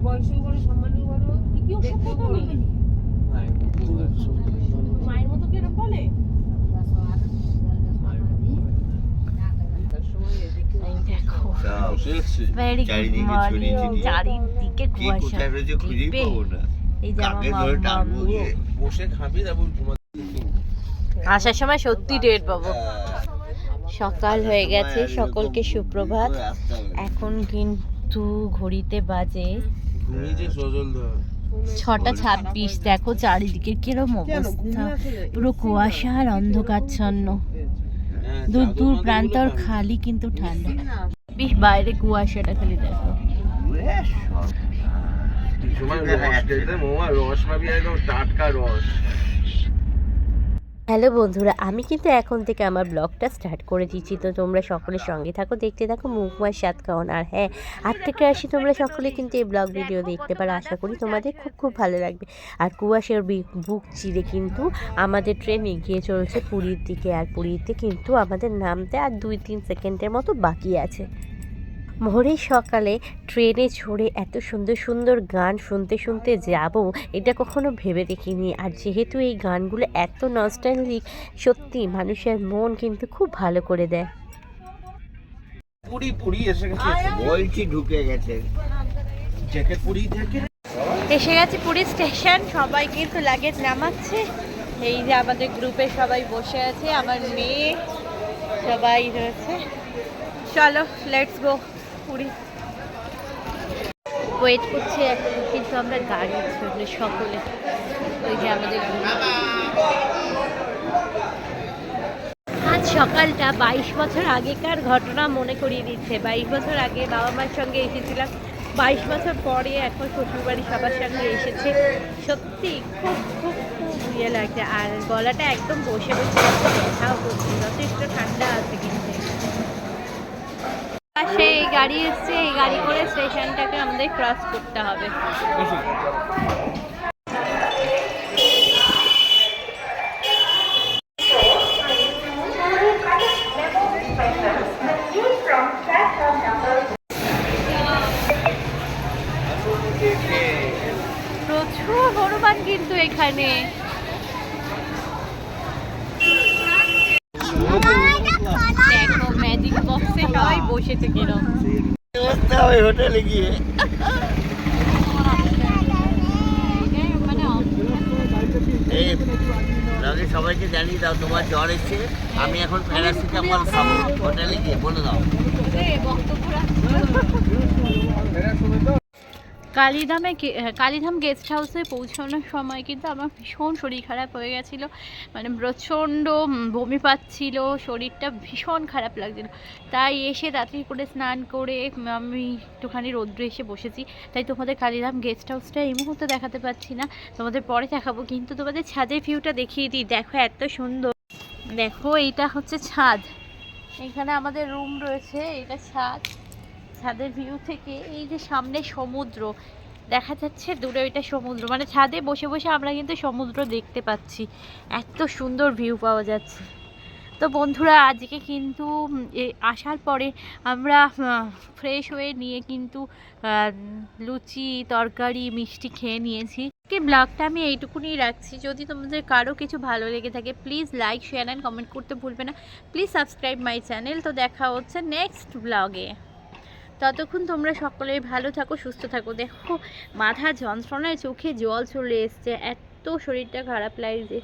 বয়সেও বড়, সম্মানেও বড়, দেখতেও বড়। মায়ের মতো কি এরকম বলে? দেখো ভেরি গুড মর্নিং, চারিদিকে কুয়াশা। এই যে আমার মাম্মু আসার সময় সত্যি টের পাবো। সকাল হয়ে গেছে, সকলকে সুপ্রভাত। এখন কিন্তু ঘড়িতে বাজে 6:26। দেখো চারিদিকে কিরম অবস্থা, পুরো কুয়াশা আর অন্ধকারচ্ছন্ন। দূর দূর প্রান্তর খালি, কিন্তু ঠান্ডা। বেশ বাইরে কুয়াশাটা খালি দেখো। রস পাবি একদম টাটকা রস। হ্যালো বন্ধুরা, আমি কিন্তু এখন থেকে আমার ব্লগটা স্টার্ট করে দিচ্ছি, তো তোমরা সকলের সঙ্গে থাকো, দেখতে থাকো মুখমার স্বাদ খাওয়ান। আর হ্যাঁ, 8 থেকে 80 তোমরা সকলে কিন্তু এই ব্লগ ভিডিও দেখতে পারো। আশা করি তোমাদের খুব খুব ভালো লাগবে। আর কুয়াশার বুক চিরে কিন্তু আমাদের ট্রেন এগিয়ে চলছে পুরীর দিকে। আর পুরীতে কিন্তু আমাদের নামতে আর 2-3 সেকেন্ডের মতো বাকি আছে। ভোরের সকালে ট্রেনে চড়ে এত সুন্দর সুন্দর গান শুনতে শুনতে যাব, এটা কখনো ভেবে দেখিনি। আর যেহেতু এই গানগুলো এত নস্টালজিক, সত্যি মানুষের মন কিন্তু খুব ভালো করে দেয়। পুরি পুরি এসে গেছে, বলছি ঢুকে গেছে পুরি থেকে। এসে গেছে পুরী স্টেশন, সবাই কিন্তু লাগেজ নামাচ্ছে। এই যে আমাদের গ্রুপে সবাই বসে আছে, আমার মেয়ে সবাই রয়েছে। চলো লেটস গো পুরী। ওয়েট করছি এখন কিন্তু আমরা গাড়ির জন্য সকলে। ওই যে আমাদের আজ সকালটা 22 বছর আগেকার ঘটনা মনে করিয়ে দিচ্ছে। 22 বছর আগে বাবা মার সঙ্গে এসেছিলাম, 22 বছর পরে এখন শ্বশুরবাড়ি সবার সঙ্গে এসেছে। সত্যি খুব খুব খুব ইয়ে লাগছে। আর গলাটা একদম বসে বসে ব্যথাও করছে, যথেষ্ট ঠান্ডা আছে কিন্তু। সেই গাড়ি এসছে, এই গাড়ি করে স্টেশনটাকে আমাদের ক্রস করতে হবে। প্রচুর হনুমান কিন্তু এখানে। দেখো ম্যাজিক বক্সে সবাই বসেছে কিরম হোটেলে গিয়ে। সবাইকে জানিয়ে দাও তোমার জ্বর এসছে, আমি এখন প্যারাসিটামল খাবো। হোটেলে গিয়ে বলে দাও। কালীধাম গেস্ট হাউসে পৌঁছানোর সময় কিন্তু আমার ভীষণ শরীর খারাপ হয়ে গেছিলো। মানে প্রচণ্ড বমি পাচ্ছিল, শরীরটা ভীষণ খারাপ লাগছিল। তাই এসে রাত্রি করে স্নান করে আমি একটুখানি রৌদ্রে এসে বসেছি। তাই তোমাদের কালীধাম গেস্ট হাউসটা এই মুহূর্তে দেখাতে পাচ্ছি না, তোমাদের পরে দেখাবো। কিন্তু তোমাদের ছাদের ভিউটা দেখিয়ে দিই। দেখো এত সুন্দর। দেখো এইটা হচ্ছে ছাদ, এখানে আমাদের রুম রয়েছে, এটা ছাদ। ছাদের ভিউ থেকে এই যে সামনে সমুদ্র দেখা যাচ্ছে, দূরে ওইটা সমুদ্র। মানে ছাদে বসে বসে আমরা কিন্তু সমুদ্র দেখতে পাচ্ছি, এত সুন্দর ভিউ পাওয়া যাচ্ছে। তো বন্ধুরা আজকে কিন্তু আসার পরে আমরা ফ্রেশ হয়ে নিয়ে কিন্তু লুচি তরকারি মিষ্টি খেয়ে নিয়েছি। ব্লগটা আমি এইটুকুনি রাখছি। যদি তোমাদের কারো কিছু ভালো লেগে থাকে please like share and comment করতে ভুলবে না। Please subscribe my channel. তো দেখা হচ্ছে নেক্সট ব্লগে। ততক্ষণ তোমরা সকলেই ভালো থাকো, সুস্থ থাকো। দেখো মাথা যন্ত্রণায় চোখে জল চলে এসছে, এত শরীরটা খারাপ লাগছে।